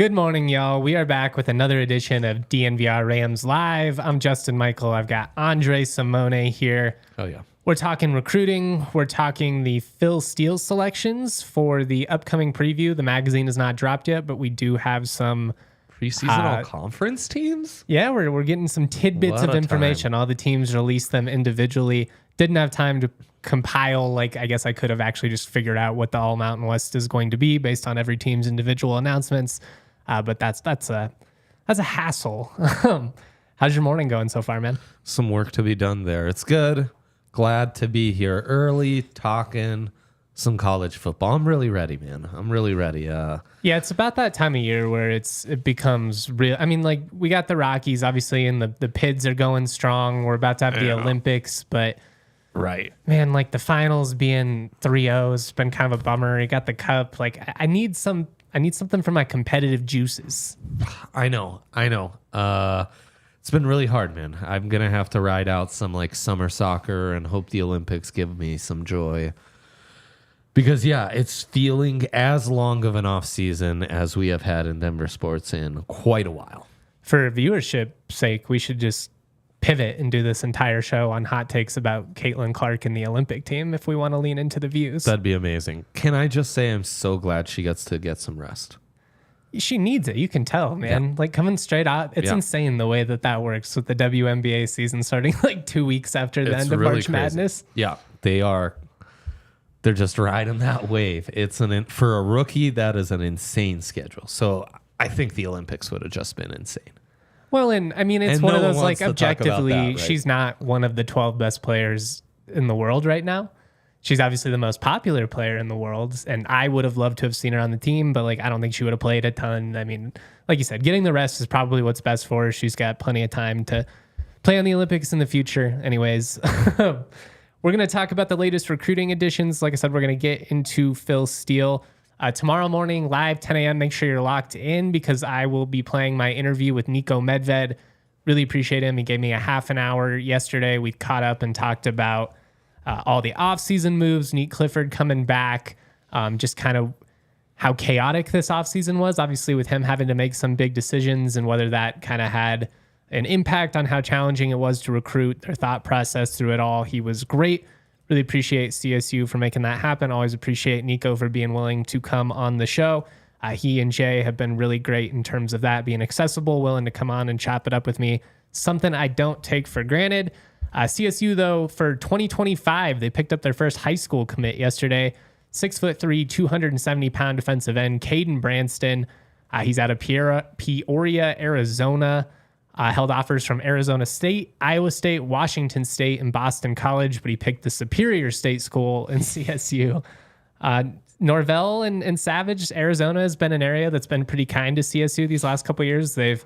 Good morning, y'all. We are back with another edition of DNVR Rams Live. I'm Justin Michael. I've got Andre Simone here. Oh, yeah. We're talking recruiting. We're talking the Phil Steele selections for the upcoming preview. The magazine is not dropped yet, but we do have some preseason all-conference teams? Yeah, we're getting some tidbits of information. All the teams released them individually. Didn't have time to compile. I guess I could have actually just figured out what the All Mountain West is going to be based on every team's individual announcements. But that's a hassle. How's your morning going so far, man? Some work to be done there. It's good. Glad to be here early, talking some college football. I'm really ready, man. I'm really ready. Yeah, it's about that time of year where it becomes real. I mean, we got the Rockies, obviously, and the Pids are going strong. We're about to have the Olympics, but right, man, the finals being 3-0 has been kind of a bummer. You got the Cup. I need something for my competitive juices. I know. It's been really hard, man. I'm going to have to ride out some summer soccer and hope the Olympics give me some joy. Because, yeah, it's feeling as long of an off season as we have had in Denver sports in quite a while. For viewership's sake, we should just pivot and do this entire show on hot takes about Caitlin Clark and the Olympic team if we want to lean into the views. That'd be amazing. Can I just say I'm so glad she gets to get some rest? She needs it. You can tell, man. Yeah. Coming straight out, it's insane the way that works with the WNBA season starting 2 weeks after the end of really March crazy. Madness. Yeah, they are. They're just riding that wave. For a rookie, that is an insane schedule. So I think the Olympics would have just been insane. Well, and I mean, it's one of those objectively, that, right? She's not one of the 12 best players in the world right now. She's obviously the most popular player in the world, and I would have loved to have seen her on the team, but I don't think she would have played a ton. I mean, like you said, getting the rest is probably what's best for her. She's got plenty of time to play on the Olympics in the future. Anyways, we're going to talk about the latest recruiting additions. Like I said, we're going to get into Phil Steele tomorrow morning, live 10 a.m. Make sure you're locked in because I will be playing my interview with Nico Medved. Really appreciate him. He gave me a half an hour yesterday. We caught up and talked about all the offseason moves, Nate Clifford coming back, just kind of how chaotic this offseason was, obviously with him having to make some big decisions and whether that kind of had an impact on how challenging it was to recruit, their thought process through it all. He was great. Really appreciate CSU for making that happen. Always appreciate Nico for being willing to come on the show. He and Jay have been really great in terms of that, being accessible, willing to come on and chop it up with me. Something I don't take for granted. CSU, though, for 2025, they picked up their first high school commit yesterday. 6'3", 270-pound defensive end, Caden Branston. He's out of Peoria, Arizona. Held offers from Arizona State, Iowa State, Washington State, and Boston College, but he picked the Superior State School in CSU. Norvell and Savage, Arizona has been an area that's been pretty kind to CSU these last couple of years. They've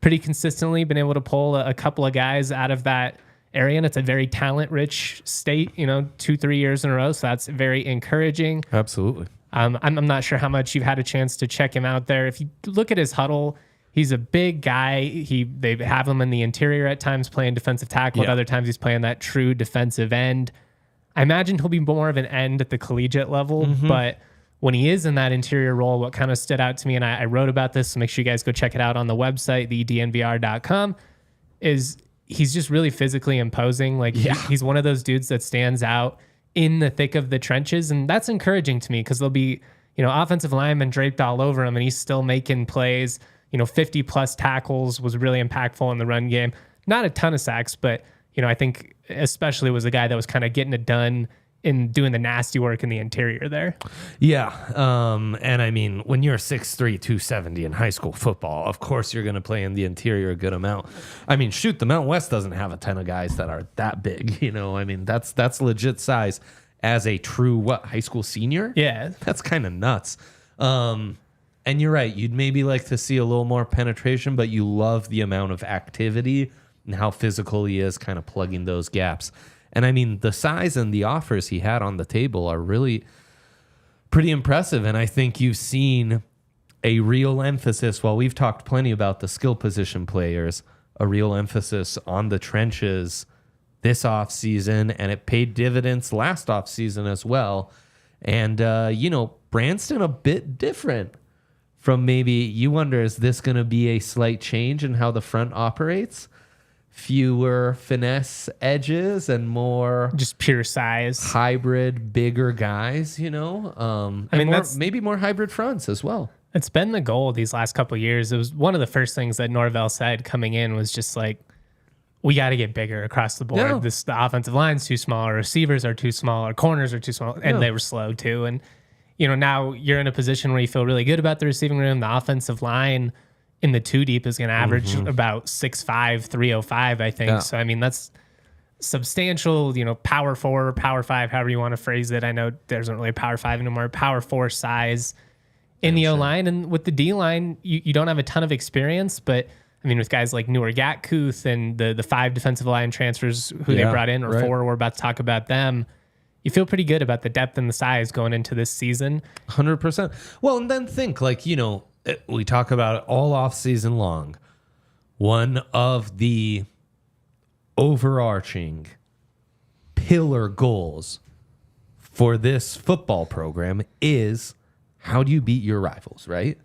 pretty consistently been able to pull a couple of guys out of that area, and it's a very talent-rich state, 2-3 years in a row, so that's very encouraging. Absolutely. I'm not sure how much you've had a chance to check him out there. If you look at his huddle, he's a big guy. They have him in the interior at times playing defensive tackle. At other times he's playing that true defensive end. I imagine he'll be more of an end at the collegiate level, but when he is in that interior role, what kind of stood out to me, and I wrote about this, so make sure you guys go check it out on the website, thednvr.com, is he's just really physically imposing. He's one of those dudes that stands out in the thick of the trenches, and that's encouraging to me because there'll be, offensive linemen draped all over him, and he's still making plays. 50-plus tackles, was really impactful in the run game. Not a ton of sacks, but, I think especially was the guy that was kind of getting it done in doing the nasty work in the interior there. Yeah. And I mean, when you're 6'3", 270 in high school football, of course you're going to play in the interior a good amount. I mean, shoot, the Mountain West doesn't have a ton of guys that are that big. I mean, that's legit size as a true, high school senior? Yeah. That's kind of nuts. And you're right. You'd maybe like to see a little more penetration, but you love the amount of activity and how physical he is kind of plugging those gaps. And I mean, the size and the offers he had on the table are really pretty impressive. And I think you've seen a real emphasis, while we've talked plenty about the skill position players, a real emphasis on the trenches this offseason, and it paid dividends last offseason as well. And, Branston a bit different from maybe you wonder, is this going to be a slight change in how the front operates? Fewer finesse edges and more just pure size, hybrid, bigger guys, I mean, maybe more hybrid fronts as well. It's been the goal these last couple of years. It was one of the first things that Norvell said coming in was just like, we got to get bigger across the board. Yeah. The offensive line's too small, our receivers are too small, our corners are too small, and they were slow too. And, now you're in a position where you feel really good about the receiving room. The offensive line in the 2 deep is going to average about 6'5", 305, I think. Yeah. So, I mean, that's substantial, power 4, power 5, however you want to phrase it. I know there isn't really a power 5 anymore, power 4 size in the O-line. And with the D-line, you don't have a ton of experience, but I mean, with guys like Newer Gatkuth and the 5 defensive line transfers who they brought in, or 4, we're about to talk about them, you feel pretty good about the depth and the size going into this season. 100%. Well, and then think we talk about it all off season long. One of the overarching pillar goals for this football program is how do you beat your rivals, right?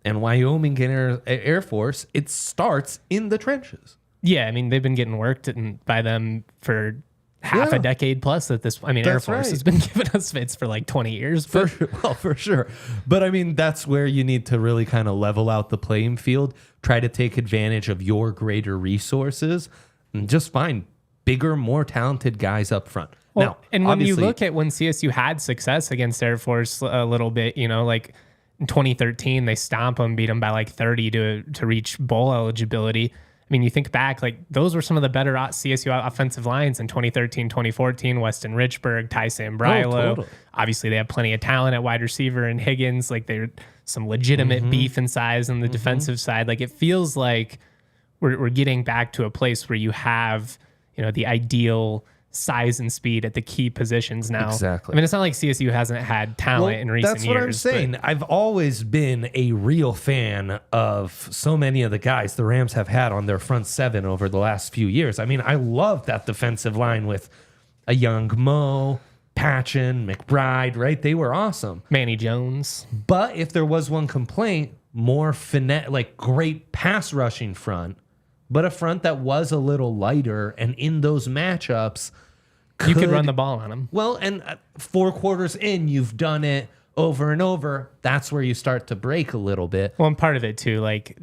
And Wyoming and Air Force, it starts in the trenches. Yeah, I mean, they've been getting worked by them for half a decade plus at this. I mean, Air Force has been giving us fits for like 20 years. For sure. But I mean, that's where you need to really kind of level out the playing field, try to take advantage of your greater resources, and just find bigger, more talented guys up front. Well, now, and when you look at when CSU had success against Air Force a little bit, like in 2013, they stomp them, beat them by like 30 to reach bowl eligibility. I mean, you think back, like those were some of the better CSU offensive lines in 2013, 2014, Weston Richburg, Ty Sambrailo. Totally. Obviously, they have plenty of talent at wide receiver and Higgins. Like they're some legitimate beef and size on the defensive side. Like it feels like we're getting back to a place where you have, the ideal size and speed at the key positions now. Exactly. I mean, it's not like CSU hasn't had talent in recent years. That's what I'm saying. I've always been a real fan of so many of the guys the Rams have had on their front 7 over the last few years. I mean, I love that defensive line with a young Mo, Patchen, McBride, right? They were awesome. Manny Jones. But if there was one complaint, more finesse, like great pass rushing front, but a front that was a little lighter, and in those matchups, you could run the ball on them. Well, and 4 quarters in, you've done it over and over. That's where you start to break a little bit. Well, and part of it too, like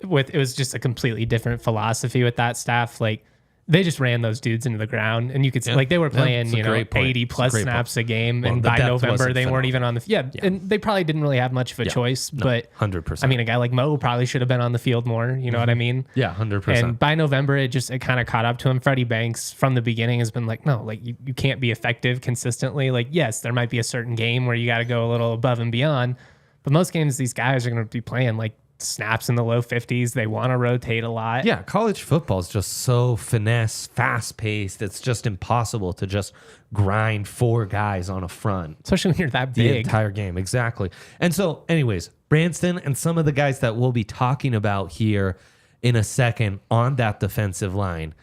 it was just a completely different philosophy with that staff. Like they just ran those dudes into the ground, and you could see like they were playing 80 plus snaps a game, and by November they weren't even on the and they probably didn't really have much of a choice. But 100%. I mean, a guy like Mo probably should have been on the field more. You know what I mean? Yeah, 100%. And by November, it kind of caught up to him. Freddie Banks from the beginning has been like, no, like you can't be effective consistently. Like, yes, there might be a certain game where you got to go a little above and beyond, but most games these guys are going to be playing like snaps in the low 50s. They want to rotate a lot. Yeah, college football is just so finesse, fast-paced. It's just impossible to just grind 4 guys on a front. Especially when you're that big. The entire game, exactly. And so, anyways, Branston and some of the guys that we'll be talking about here in a second on that defensive line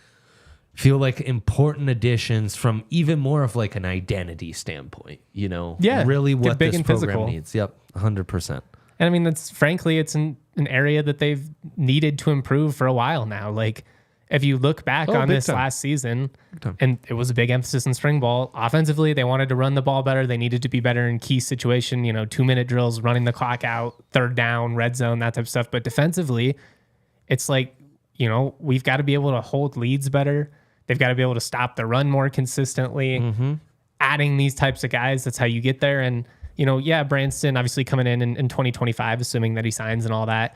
feel like important additions from even more of like an identity standpoint, Yeah, really what big this and program physical. needs. Yep, 100%. And I mean, it's an area that they've needed to improve for a while now. Like, if you look back on this last season, and it was a big emphasis in spring ball, offensively, they wanted to run the ball better. They needed to be better in key situation, 2-minute drills, running the clock out, 3rd down, red zone, that type of stuff. But defensively, it's like, we've got to be able to hold leads better. They've got to be able to stop the run more consistently. Adding these types of guys, that's how you get there. And Branston obviously coming in 2025, assuming that he signs and all that.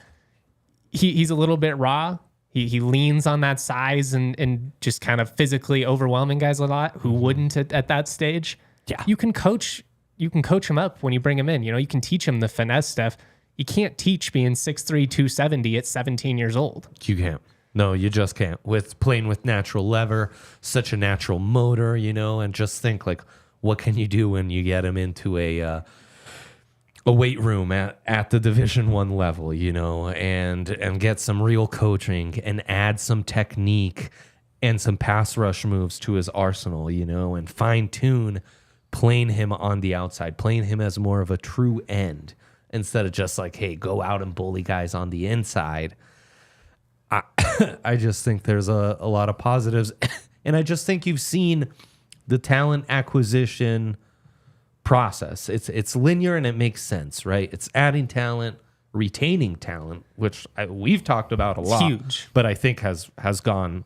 He's a little bit raw. He leans on that size and just kind of physically overwhelming guys a lot who wouldn't at that stage. Yeah. You can coach him up when you bring him in. You can teach him the finesse stuff. You can't teach being 6'3", 270 at 17 years old. You can't. No, you just can't. With playing with natural lever, such a natural motor, and just think like, what can you do when you get him into a weight room at the Division I level, and get some real coaching and add some technique and some pass rush moves to his arsenal, and fine tune playing him on the outside, playing him as more of a true end instead of just like, hey, go out and bully guys on the inside. I just think there's a lot of positives. And I just think you've seen the talent acquisition process. It's linear and it makes sense, right? It's adding talent, retaining talent, which we've talked about a lot. Huge. But I think has gone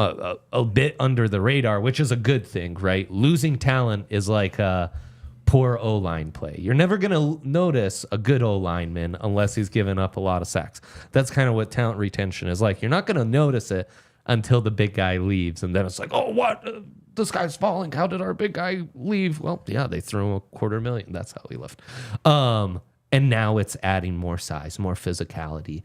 a bit under the radar, which is a good thing, right? Losing talent is like a poor O-line play. You're never going to notice a good O-lineman unless he's given up a lot of sacks. That's kind of what talent retention is like. You're not going to notice it until the big guy leaves. And then it's like, oh, what? This guy's falling. How did our big guy leave? Well, yeah, they threw him $250,000. That's how he left. And now it's adding more size, more physicality,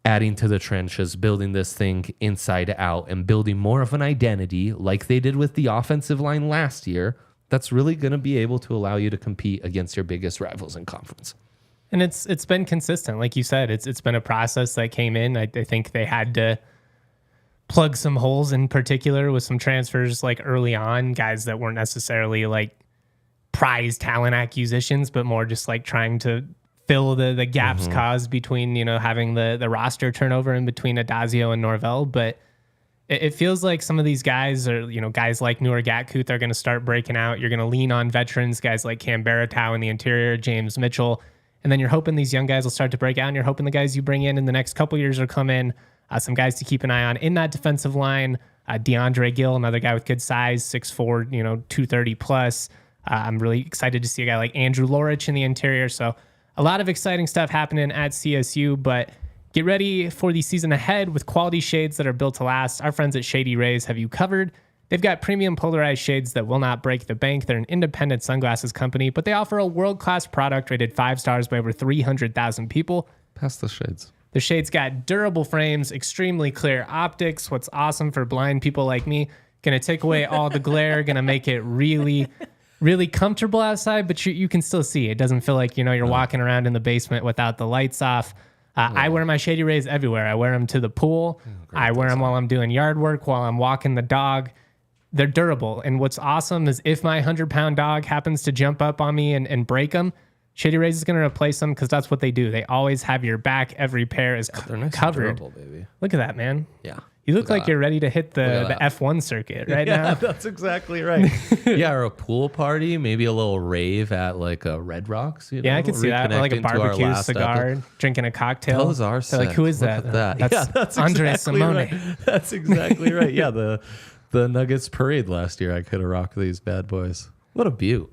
adding to the trenches, building this thing inside out, and building more of an identity like they did with the offensive line last year. That's really going to be able to allow you to compete against your biggest rivals in conference. And it's been consistent. Like you said, it's been a process that came in. I think they had to plug some holes in particular with some transfers like early on, guys that weren't necessarily like prize talent acquisitions, but more just like trying to fill the gaps caused between, having the roster turnover in between Adazio and Norvell. But it feels like some of these guys are, guys like Noor Gatkuth are going to start breaking out. You're going to lean on veterans, guys like Cam Baratow in the interior, James Mitchell. And then you're hoping these young guys will start to break out, and you're hoping the guys you bring in the next couple years will come in. Some guys to keep an eye on in that defensive line. DeAndre Gill, another guy with good size, 6'4", 230 plus. I'm really excited to see a guy like Andrew Lorich in the interior. So a lot of exciting stuff happening at CSU, but get ready for the season ahead with quality shades that are built to last. Our friends at Shady Rays have you covered. They've got premium polarized shades that will not break the bank. They're an independent sunglasses company, but they offer a world-class product rated 5 stars by over 300,000 people. Pass the shades. The shades got durable frames, extremely clear optics. What's awesome for blind people like me, going to take away all the glare, going to make it really, really comfortable outside, but you can still see. It doesn't feel like, you're walking around in the basement without the lights off. I wear my Shady Rays everywhere. I wear them to the pool. I wear them while I'm doing yard work, while I'm walking the dog. They're durable. And what's awesome is if my 100-pound dog happens to jump up on me and break them, Shady Rays is going to replace them because that's what they do. They always have your back. Every pair is nice covered. Durable, baby. Look at that, man. Yeah. You look like you're ready to hit the F1 circuit right now. Yeah, that's exactly right. Yeah, or a pool party, maybe a little rave at like a Red Rocks. Yeah, I could see that. Or like a barbecue cigar, drinking a cocktail. Those are sick. Like, who is that? That's Andre exactly Simone. Right. That's exactly right. Yeah, the Nuggets parade last year, I could have rocked these bad boys. What a beaut.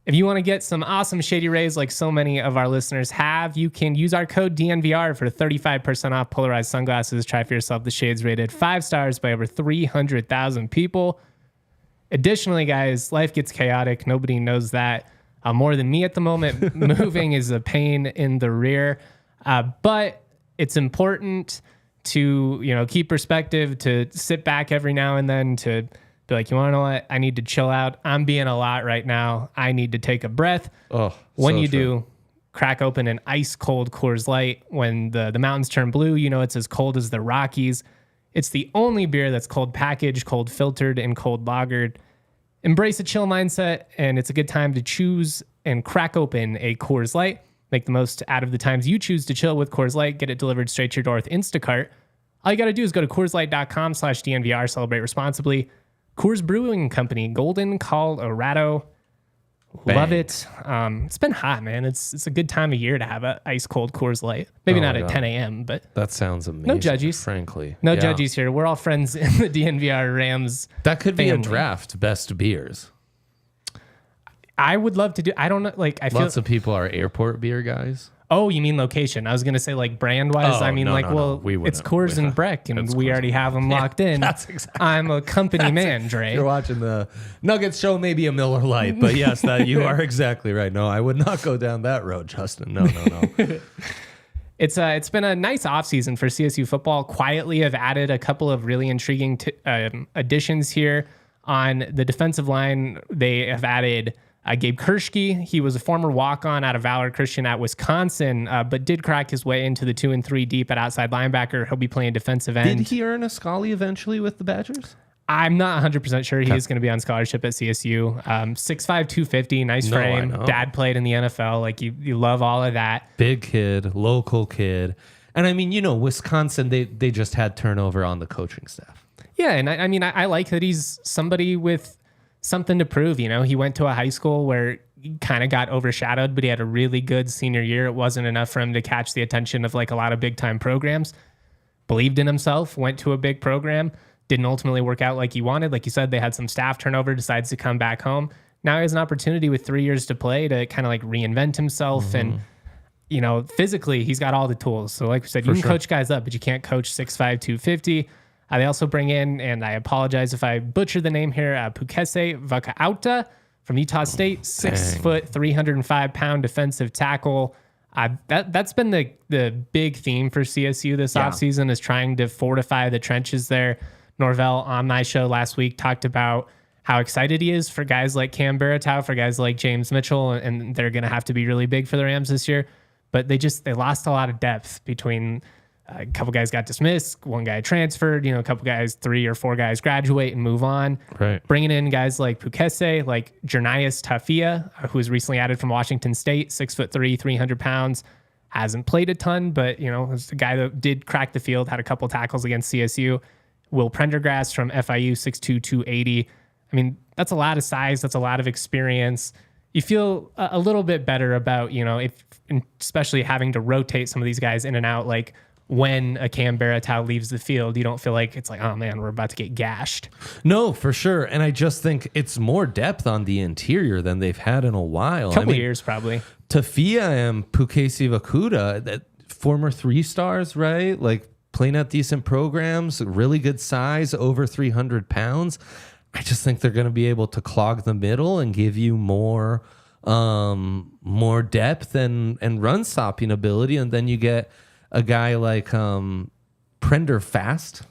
If you want to get some awesome Shady Rays like so many of our listeners have, you can use our code DNVR for 35% off polarized sunglasses. Try for yourself the shades rated 5 stars by over 300,000 people. Additionally, guys, life gets chaotic. Nobody knows that more than me at the moment. Moving is a pain in the rear. But it's important to, keep perspective, to sit back every now and then, to be like, you want to know what? I need to chill out. I'm being a lot right now. I need to take a breath. Oh, when you do, crack open an ice cold Coors Light. When the mountains turn blue, it's as cold as the Rockies. It's the only beer that's cold packaged, cold filtered, and cold lagered. Embrace a chill mindset, and it's a good time to choose and crack open a Coors Light. Make the most out of the times you choose to chill with Coors Light. Get it delivered straight to your door with Instacart. All you got to do is go to CoorsLight.com/DNVR. Celebrate responsibly. Coors Brewing Company, Golden, Colorado. Bang. Love it. It's been hot, man. It's a good time of year to have an ice cold Coors Light. Maybe not at 10 a.m., but that sounds amazing. No judges, frankly. No judges here. We're all friends in the DNVR Rams. That could be family. a draft. Best beers. I would love to do. I don't know. Like I feel lots of people are airport beer guys. Oh, you mean location? I was gonna say like brand wise. Oh, I mean it's Coors and Breck, and we already have them locked in. That's exactly. I'm a company man, Dre. You're watching the Nuggets show, maybe a Miller Lite, but yes, that you are exactly right. No, I would not go down that road, Justin. No. It's been a nice offseason for CSU football. Quietly have added a couple of really intriguing additions here on the defensive line. They have added Gabe Kershke. He was a former walk-on out of Valor Christian at Wisconsin, but did crack his way into the 2 and 3 deep at outside linebacker. He'll be playing defensive end. Did he earn a Scully eventually with the Badgers? I'm not 100% sure he is going to be on scholarship at CSU. 6'5", 250, nice frame. Dad played in the NFL. Like you love all of that. Big kid, local kid. And I mean, Wisconsin, they just had turnover on the coaching staff. Yeah, and I mean, I like that he's somebody with something to prove. He went to a high school where he kind of got overshadowed, but he had a really good senior year. It wasn't enough for him to catch the attention of like a lot of big time programs. Believed in himself, went to a big program, didn't ultimately work out like he wanted. Like you said, they had some staff turnover, decides to come back home. Now he has an opportunity with 3 years to play to kind of like reinvent himself. And, physically, he's got all the tools. So like we said, you can coach guys up, but you can't coach 6'5", 250. They also bring in, and I apologize if I butcher the name here, Pukese Vakauta from Utah State, 6 foot, 305-pound defensive tackle. That's been the big theme for CSU this offseason, is trying to fortify the trenches there. Norvell on my show last week talked about how excited he is for guys like Cam Baratow, for guys like James Mitchell, and they're going to have to be really big for the Rams this year. But they lost a lot of depth between a couple guys got dismissed, one guy transferred, a couple guys, 3 or 4 guys graduate and move on. Right. Bringing in guys like Pukese, like Jernias Tafia, who was recently added from Washington State, 6'3", 300 pounds, hasn't played a ton, but is a guy that did crack the field, had a couple tackles against CSU. Will Prendergast from FIU, 6'2", 280. I mean, that's a lot of size, that's a lot of experience. You feel a little bit better about, especially having to rotate some of these guys in and out, like when a Cam Baratow leaves the field, you don't feel like it's like, oh man, we're about to get gashed. No, for sure. And I just think it's more depth on the interior than they've had in a while. Couple years, probably. Tafia and Pukesi Vakuda, that former 3-stars, right? Like playing at decent programs, really good size, over 300 pounds. I just think they're going to be able to clog the middle and give you more depth and run stopping ability. And then you get a guy like Prendergast.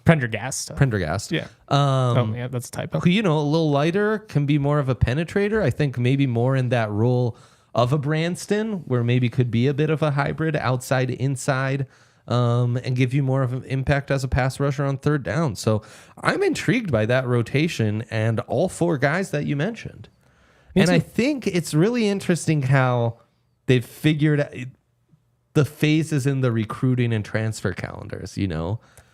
Yeah. Yeah, that's a typo. Who, a little lighter, can be more of a penetrator. I think maybe more in that role of a Branston, where maybe could be a bit of a hybrid, outside to inside, and give you more of an impact as a pass rusher on third down. So I'm intrigued by that rotation and all 4 guys that you mentioned. And I think it's really interesting how they've figured out the phases in the recruiting and transfer calendars,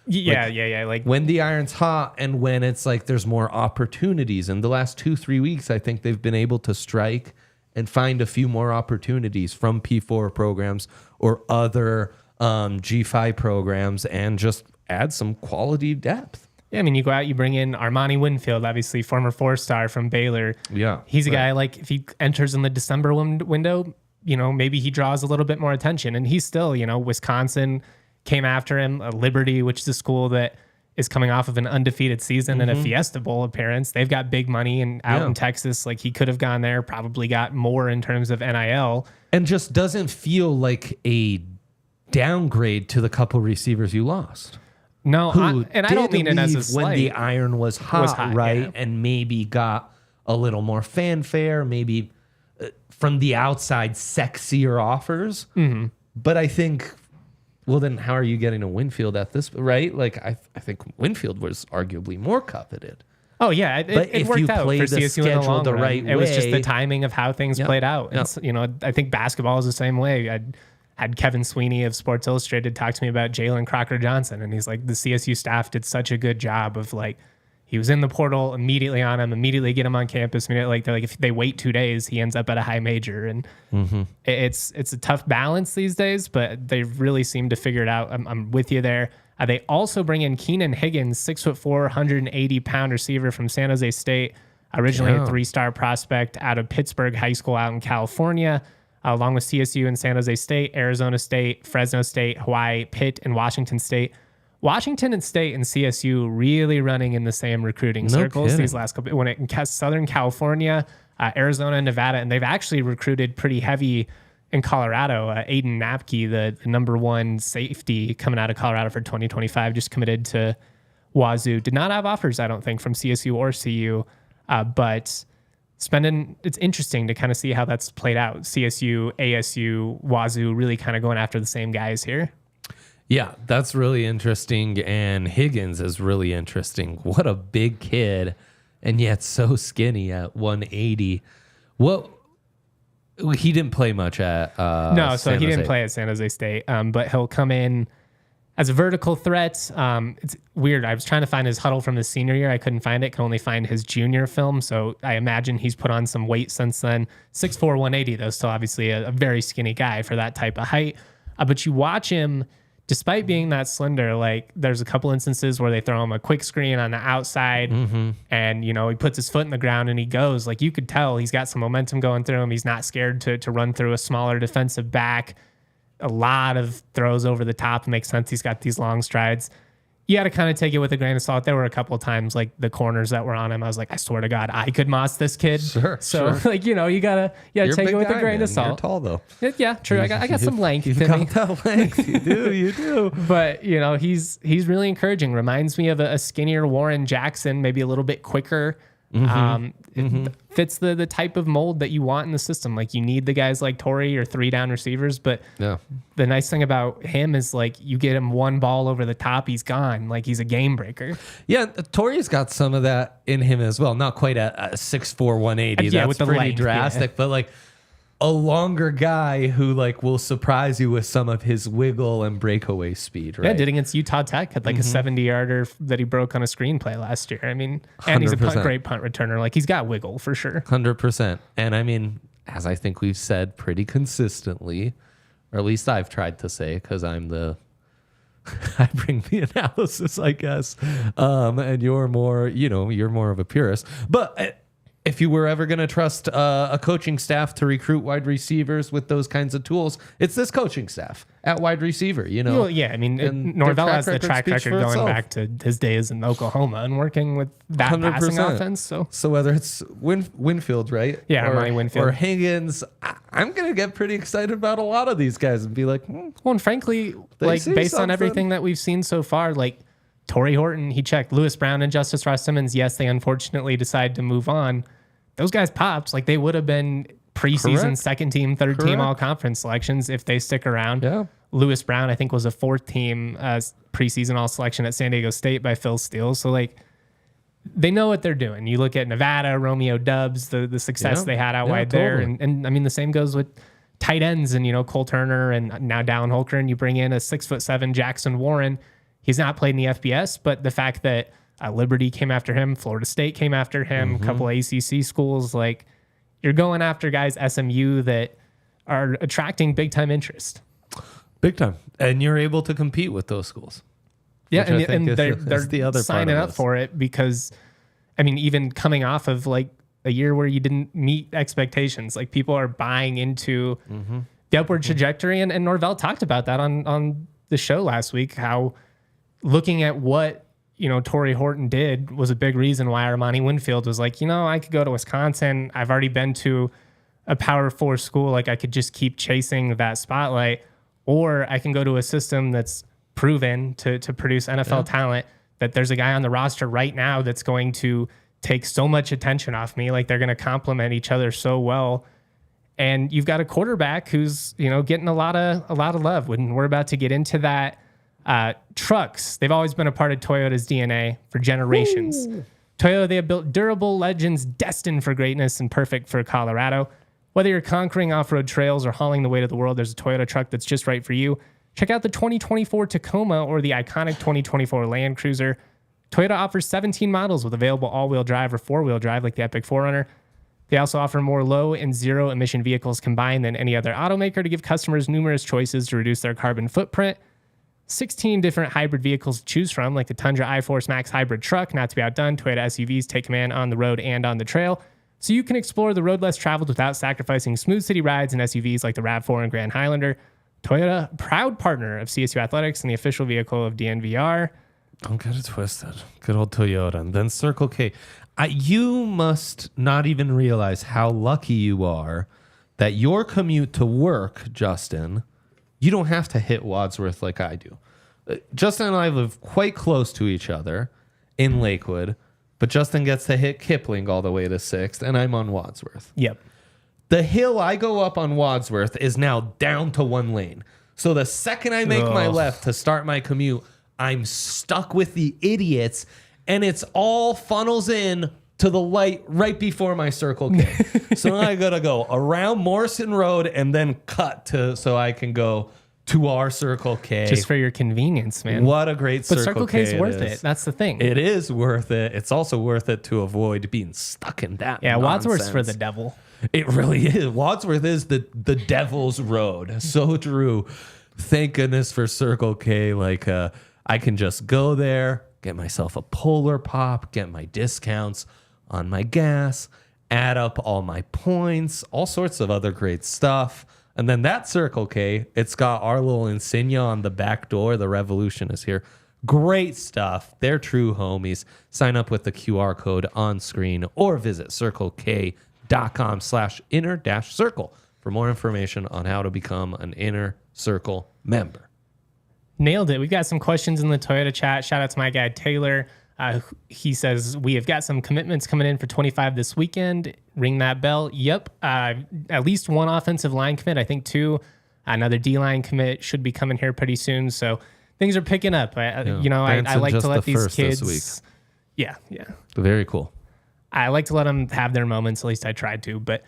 Yeah. Like when the iron's hot and when it's like there's more opportunities. In the last 2-3 weeks, I think they've been able to strike and find a few more opportunities from P4 programs or other G5 programs and just add some quality depth. Yeah, I mean, you go out, you bring in Armani Winfield, obviously former 4-star from Baylor. Yeah. He's a guy, like, if he enters in the December window, maybe he draws a little bit more attention. And he's still, Wisconsin came after him, Liberty, which is a school that is coming off of an undefeated season and a Fiesta Bowl appearance. They've got big money, and out in Texas, like, he could have gone there, probably got more in terms of NIL. And just doesn't feel like a downgrade to the couple receivers you lost. No, I don't mean it as a slight. When the iron was hot, right? Yeah. And maybe got a little more fanfare, maybe from the outside, sexier offers. Mm-hmm. But I think, well, then how are you getting a Winfield at this, right? Like, I think Winfield was arguably more coveted. Oh, yeah. It worked out for CSU in the long run. Right it was just the timing of how things played out. Yep. And, I think basketball is the same way. I had Kevin Sweeney of Sports Illustrated talk to me about Jalen Crocker-Johnson, and he's like, the CSU staff did such a good job of, like, he was in the portal, immediately on him, immediately get him on campus. They're like, if they wait 2 days, he ends up at a high major. And it's a tough balance these days, but they really seem to figure it out. I'm with you there. They also bring in Keenan Higgins, 6'4", 180-pound receiver from San Jose State, originally a 3-star prospect out of Pittsburgh High School out in California, along with CSU and San Jose State, Arizona State, Fresno State, Hawaii, Pitt, and Washington State. Washington and State and CSU really running in the same recruiting circles these last couple. When it in Southern California, Arizona, and Nevada, and they've actually recruited pretty heavy in Colorado. Aiden Napke, the number 1 safety coming out of Colorado for 2025, just committed to Wazoo. Did not have offers, I don't think, from CSU or CU, but it's interesting to kind of see how that's played out. CSU, ASU, Wazoo really kind of going after the same guys here. Yeah, that's really interesting. And Higgins is really interesting. What a big kid, and yet so skinny at 180. What? He didn't play much at no, so San he didn't Jose. play at San Jose State, but he'll come in as a vertical threat. It's weird. I was trying to find his huddle from his senior year. I couldn't find it. Could only find his junior film. So I imagine he's put on some weight since then. 6'4", 180, though, still obviously a very skinny guy for that type of height. But you watch him, despite being that slender, like there's a couple instances where they throw him a quick screen on the outside and, you know, he puts his foot in the ground and he goes. Like you could tell he's got some momentum going through him. He's not scared to run through a smaller defensive back. A lot of throws over the top. Makes sense. He's got these long strides. You got to kind of take it with a grain of salt. There were a couple of times, like the corners that were on him, I was like, I swear to God, I could moss this kid. Sure. Like, you know, you gotta You're take a it with big a guy, grain man. of salt. You're tall though. Yeah, true. I got some length. You've Timmy. got that length. You do. But you know, he's really encouraging. Reminds me of a skinnier Warren Jackson, maybe a little bit quicker. It fits the type of mold that you want in the system. Like you need the guys like Tory or 3-down receivers, but the nice thing about him is like you get him one ball over the top, he's gone. Like he's a game breaker. Yeah, Tory's got some of that in him as well. Not quite a 6'4", 180. Yeah, That's with the pretty length, drastic, but like a longer guy who like will surprise you with some of his wiggle and breakaway speed, right? Yeah, did against Utah Tech, had like a 70-yarder that he broke on a screenplay last year. I mean, and he's a 100%. great punt returner. Like he's got wiggle for sure. 100%. And I mean, as I think we've said pretty consistently, or at least I've tried to say, because I'm I bring the analysis, I guess. And you're more, you're more of a purist. But if you were ever going to trust a coaching staff to recruit wide receivers with those kinds of tools, it's this coaching staff at wide receiver, Well, yeah, I mean, And Norvell their has the track speaks record for going itself. back to his days in Oklahoma and working with that 100%. passing offense. So whether it's Winfield, right? Yeah, Armani Winfield. Or Higgins, I'm going to get pretty excited about a lot of these guys and be like, well, and frankly, They like see based on something. everything that we've seen so far, like Tory Horton, he checked. Lewis Brown and Justice Ross Simmons, yes, they unfortunately decided to move on. Those guys popped. Like they would have been preseason Correct. second team, third team Correct. all conference selections if they stick around. Yeah. Lewis Brown, I think, was a fourth team preseason all selection at San Diego State by Phil Steele. So like they know what they're doing. You look at Nevada, Romeo Dubs, the success they had out wide there. totally. And I mean, the same goes with tight ends and, Cole Turner and now Dallin Holker, and you bring in a 6'7" Jackson Warren. He's not played in the FBS, but the fact that Liberty came after him, Florida State came after him, a couple ACC schools, like you're going after guys SMU that are attracting big time interest. big time. And you're able to compete with those schools. Yeah, Which I think and is they're the other part signing of up this. for it because, I mean, even coming off of like a year where you didn't meet expectations, like people are buying into the upward trajectory. And Norvell talked about that on the show last week, how looking at what, Tory Horton did was a big reason why Armani Winfield was like, I could go to Wisconsin. I've already been to a Power 4 school. Like I could just keep chasing that spotlight, or I can go to a system that's proven to produce NFL talent, that there's a guy on the roster right now that's going to take so much attention off me. Like they're going to complement each other so well. And you've got a quarterback who's, getting a lot of love. When we're about to get into that, trucks, they've always been a part of Toyota's DNA for generations. Ooh. Toyota, they have built durable legends destined for greatness and perfect for Colorado. Whether you're conquering off-road trails or hauling the weight of the world, there's a Toyota truck that's just right for you. Check out the 2024 Tacoma or the iconic 2024 Land Cruiser. Toyota offers 17 models with available all-wheel drive or four-wheel drive like the Epic 4Runner. They also offer more low and zero emission vehicles combined than any other automaker to give customers numerous choices to reduce their carbon footprint. 16 different hybrid vehicles to choose from, like the Tundra iForce Max hybrid truck. Not to be outdone, Toyota SUVs take command on the road and on the trail, so you can explore the road less traveled without sacrificing smooth city rides in SUVs like the RAV4 and Grand Highlander. Toyota, proud partner of CSU Athletics and the official vehicle of DNVR. Don't get it twisted. Good old Toyota. And then Circle K. You must not even realize how lucky you are that your commute to work, Justin, you don't have to hit Wadsworth like I do. Justin and I live quite close to each other in Lakewood, but Justin gets to hit Kipling all the way to 6th, and I'm on Wadsworth. Yep. The hill I go up on Wadsworth is now down to one lane. So the second I make my left to start my commute, I'm stuck with the idiots, and it's all funnels in to the light right before my Circle K. So now I gotta go around Morrison Road and then cut to so I can go to our Circle K. Just for your convenience, man. What a great Circle K. But Circle K is worth it. That's the thing. It is worth it. It's also worth it to avoid being stuck in that. Yeah, nonsense. Wadsworth's for the devil. It really is. Wadsworth is the devil's road. So true. Thank goodness for Circle K. Like I can just go there, get myself a Polar Pop, get my discounts on my gas, add up all my points, all sorts of other great stuff. And then that Circle K, it's got our little insignia on the back door. The revolution is here. Great stuff. They're true homies. Sign up with the QR code on screen or visit circlek.com/inner-circle for more information on how to become an Inner Circle member. Nailed it. We've got some questions in the Toyota chat. Shout out to my guy, Taylor. He says, we have got some commitments coming in for 25 this weekend. Ring that bell. Yep. At least one offensive line commit. I think two. Another D-line commit should be coming here pretty soon. So things are picking up. I like to let these kids. Yeah. Very cool. I like to let them have their moments. At least I tried to. But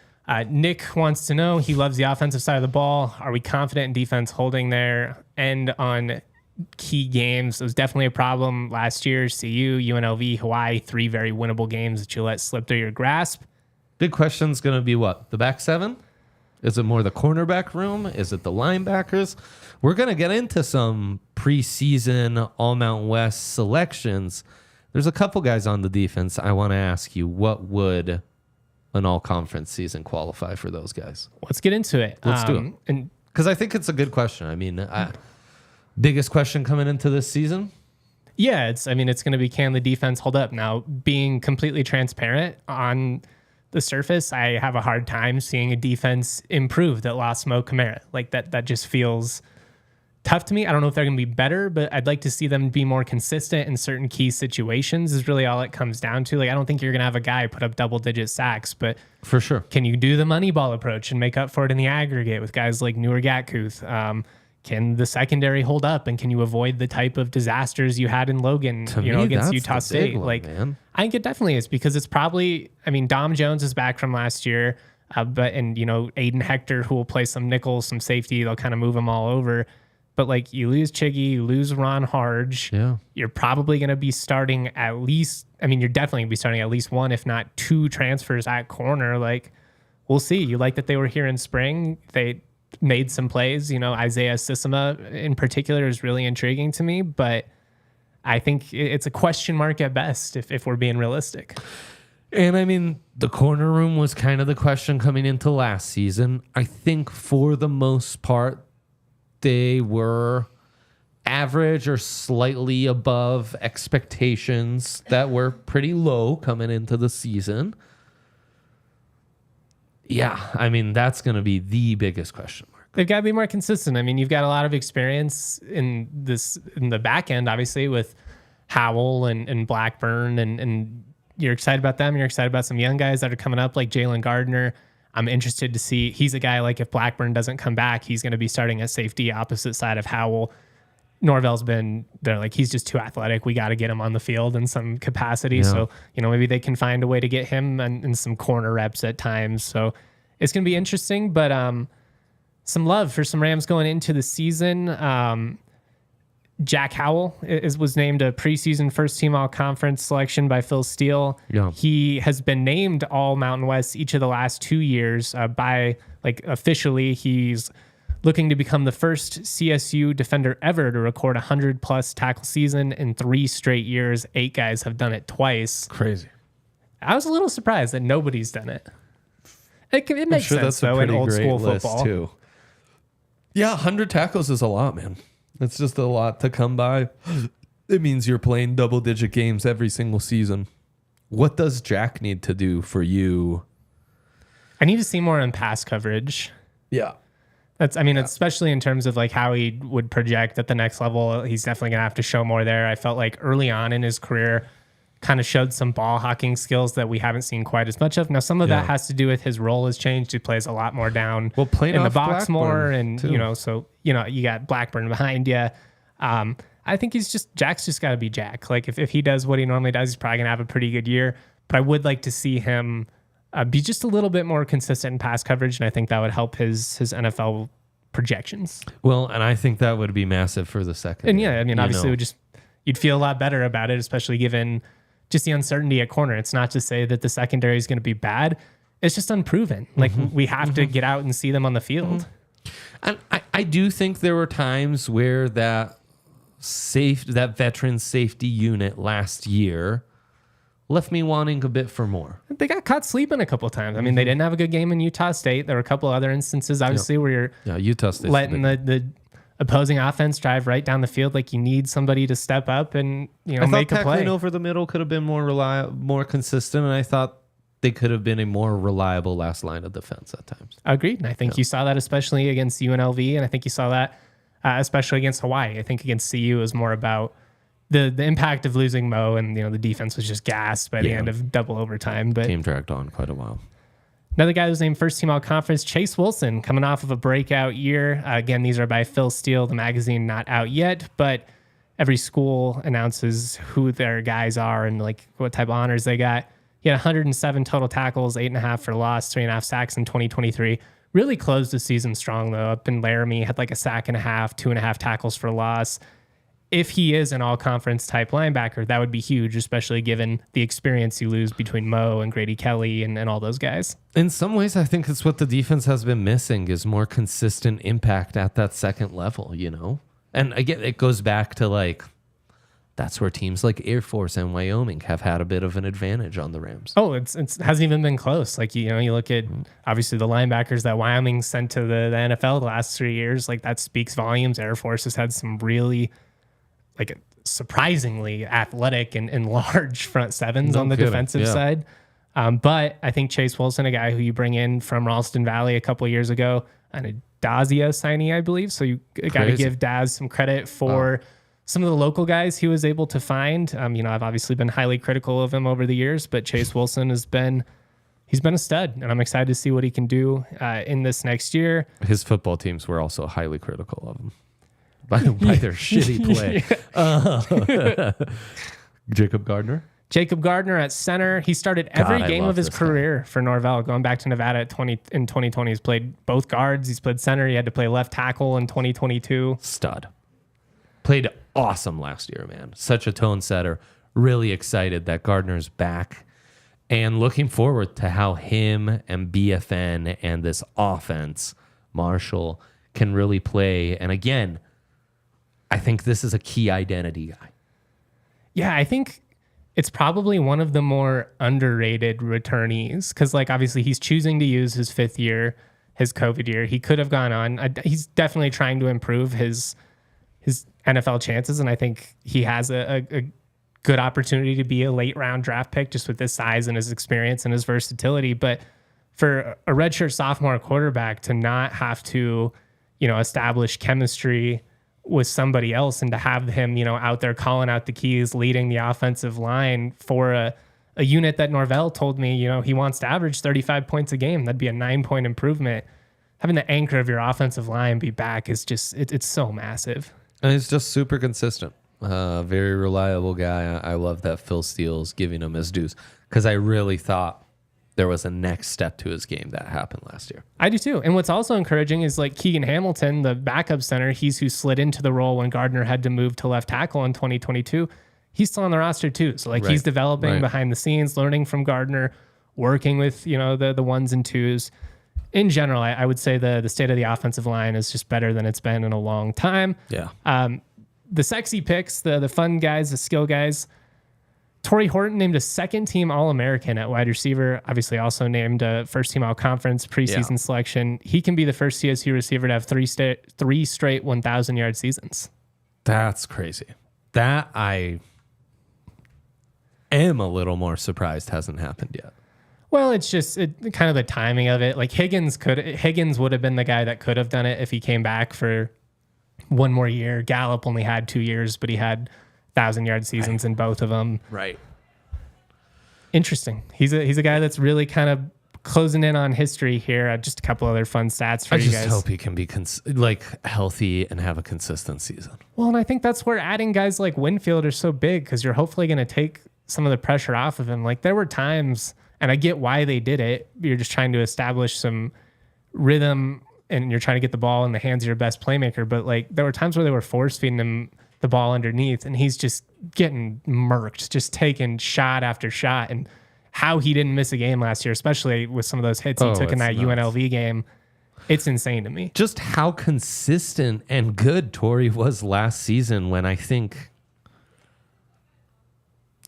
Nick wants to know, he loves the offensive side of the ball. Are we confident in defense holding their end on key games? It was definitely a problem last year. CU, UNLV, Hawaii, 3 very winnable games that you let slip through your grasp. Big question's going to be what? The back seven? Is it more the cornerback room? Is it the linebackers? We're going to get into some preseason All Mountain West selections. There's a couple guys on the defense. I want to ask you, what would an all-conference season qualify for those guys? Let's get into it. Let's do it. Because I think it's a good question. I mean, biggest question coming into this season? Yeah, it's going to be, can the defense hold up? Now, being completely transparent on the surface, I have a hard time seeing a defense improve that lost Mo Kamara. Like that just feels tough to me. I don't know if they're going to be better, but I'd like to see them be more consistent in certain key situations is really all it comes down to. Like, I don't think you're going to have a guy put up double-digit sacks, but for sure, can you do the money ball approach and make up for it in the aggregate with guys like Newer Gatkuth? Can the secondary hold up, and can you avoid the type of disasters you had in Logan, against Utah State? Man. I think it definitely is, because it's probably, Dom Jones is back from last year, but Aiden Hector, who will play some nickel, some safety, they'll kind of move them all over. But like, you lose Chiggy, you lose Ron Harge. Yeah. You're probably going to be starting at least, you're definitely going to be starting at least one, if not two transfers at corner. Like, we'll see. You like that they were here in spring. They made some plays. Isaiah Sissima in particular is really intriguing to me, but I think it's a question mark at best if we're being realistic. And the corner room was kind of the question coming into last season. I think for the most part, they were average or slightly above expectations that were pretty low coming into the season. Yeah, that's going to be the biggest question mark. They've got to be more consistent. You've got a lot of experience in the back end, obviously, with Howell and Blackburn, and you're excited about them. You're excited about some young guys that are coming up like Jalen Gardner. I'm interested to see. He's a guy, like, if Blackburn doesn't come back, he's going to be starting at safety opposite side of Howell. Norvell's they're like, he's just too athletic. We got to get him on the field in some capacity. Yeah. So, maybe they can find a way to get him in some corner reps at times. So it's going to be interesting, but some love for some Rams going into the season. Jack Howell was named a preseason first-team all-conference selection by Phil Steele. Yeah. He has been named all Mountain West each of the last 2 years officially. He's looking to become the first CSU defender ever to record 100-plus tackle season in 3 straight years. 8 guys have done it twice. Crazy. I was a little surprised that nobody's done it. It makes sense, though, in old-school football. Too. Yeah, 100 tackles is a lot, man. It's just a lot to come by. It means you're playing double-digit games every single season. What does Jack need to do for you? I need to see more in pass coverage. Yeah. Especially in terms of like how he would project at the next level. He's definitely going to have to show more there. I felt like early on in his career, kind of showed some ball hawking skills that we haven't seen quite as much of. Now, some of that has to do with his role has changed. He plays a lot more down in the box more. And, too. So, you got Blackburn behind you. I think Jack's just got to be Jack. Like if he does what he normally does, he's probably going to have a pretty good year. But I would like to see him be just a little bit more consistent in pass coverage. And I think that would help his NFL projections. Well, and I think that would be massive for the second. And yeah, I mean, obviously it would you'd feel a lot better about it, especially given just the uncertainty at corner. It's not to say that the secondary is going to be bad. It's just unproven. Like we have to get out and see them on the field. And I do think there were times where that veteran safety unit last year left me wanting a bit for more. They got caught sleeping a couple of times. I mean, they didn't have a good game in Utah State. There were a couple other instances, obviously, where you're Utah State letting the opposing offense drive right down the field. Like you need somebody to step up and make a play. Over the middle could have been more reliable, more consistent, and I thought they could have been a more reliable last line of defense at times. Agreed, and I think you saw that especially against UNLV, and I think you saw that especially against Hawaii. I think against CU was more about the impact of losing Mo, and the defense was just gassed by the end of double overtime. But game dragged on quite a while. Another guy who's named first team all conference, Chase Wilson, coming off of a breakout year. Again, these are by Phil Steele, the magazine not out yet, but every school announces who their guys are and like what type of honors they got. He had 107 total tackles, 8.5 for loss, 3.5 sacks in 2023. Really closed the season strong though. Up in Laramie, had like a sack and a half, 2.5 tackles for loss. If he is an all-conference type linebacker, that would be huge, especially given the experience you lose between Mo and Grady Kelly and all those guys. In some ways, I think it's what the defense has been missing is more consistent impact at that second level, And again, it goes back to like, that's where teams like Air Force and Wyoming have had a bit of an advantage on the Rams. Oh, it hasn't even been close. Like, you look at obviously the linebackers that Wyoming sent to the NFL the last 3 years, like that speaks volumes. Air Force has had some really like surprisingly athletic and large front sevens on the defensive side. But I think Chase Wilson, a guy who you bring in from Ralston Valley a couple of years ago, and a Dazia signee, I believe. So you got to give Daz some credit for some of the local guys he was able to find. I've obviously been highly critical of him over the years, but Chase Wilson he's been a stud, and I'm excited to see what he can do in this next year. His football teams were also highly critical of him. By their shitty play. Jacob Gardner at center. He started every game of his career for Norvell, going back to Nevada in 2020. He's played both guards. He's played center. He had to play left tackle in 2022. Stud. Played awesome last year, man. Such a tone setter. Really excited that Gardner's back. And looking forward to how him and BFN and this offense, Marshall, can really play. And again, I think this is a key identity guy. Yeah, I think it's probably one of the more underrated returnees because, like, obviously he's choosing to use his fifth year, his COVID year. He could have gone on. He's definitely trying to improve his NFL chances, and I think he has a good opportunity to be a late round draft pick just with his size and his experience and his versatility. But for a redshirt sophomore quarterback to not have to, establish chemistry with somebody else and to have him, out there calling out the keys, leading the offensive line for a unit that Norvell told me, he wants to average 35 points a game. That'd be a 9-point improvement. Having the anchor of your offensive line be back is just, it's so massive. And he's just super consistent. Very reliable guy. I love that Phil Steele's giving him his dues because I really thought there was a next step to his game that happened last year. I do too. And what's also encouraging is like Keegan Hamilton, the backup center, he's who slid into the role when Gardner had to move to left tackle in 2022. He's still on the roster too. So like he's developing behind the scenes, learning from Gardner, working with, the ones and twos. In general, I would say the state of the offensive line is just better than it's been in a long time. Yeah. The sexy picks, the fun guys, the skill guys. Tory Horton named a second-team All-American at wide receiver, obviously also named a first-team All-Conference preseason selection. He can be the first CSU receiver to have three straight 1,000-yard seasons. That's crazy. That I am a little more surprised hasn't happened yet. Well, it's just kind of the timing of it. Like Higgins would have been the guy that could have done it if he came back for one more year. Gallup only had 2 years, but he had 1,000-yard seasons in both of them. Right. Interesting. He's a guy that's really kind of closing in on history here. Just a couple other fun stats for you guys. I just hope he can be healthy and have a consistent season. Well, and I think that's where adding guys like Winfield are so big, because you're hopefully going to take some of the pressure off of him. Like, there were times, and I get why they did it. You're just trying to establish some rhythm, and you're trying to get the ball in the hands of your best playmaker. But like, there were times where they were force feeding him the ball underneath, and he's just getting murked, just taking shot after shot. And how he didn't miss a game last year, especially with some of those hits he took in that UNLV game, it's insane to me. Just how consistent and good Tory was last season, when I think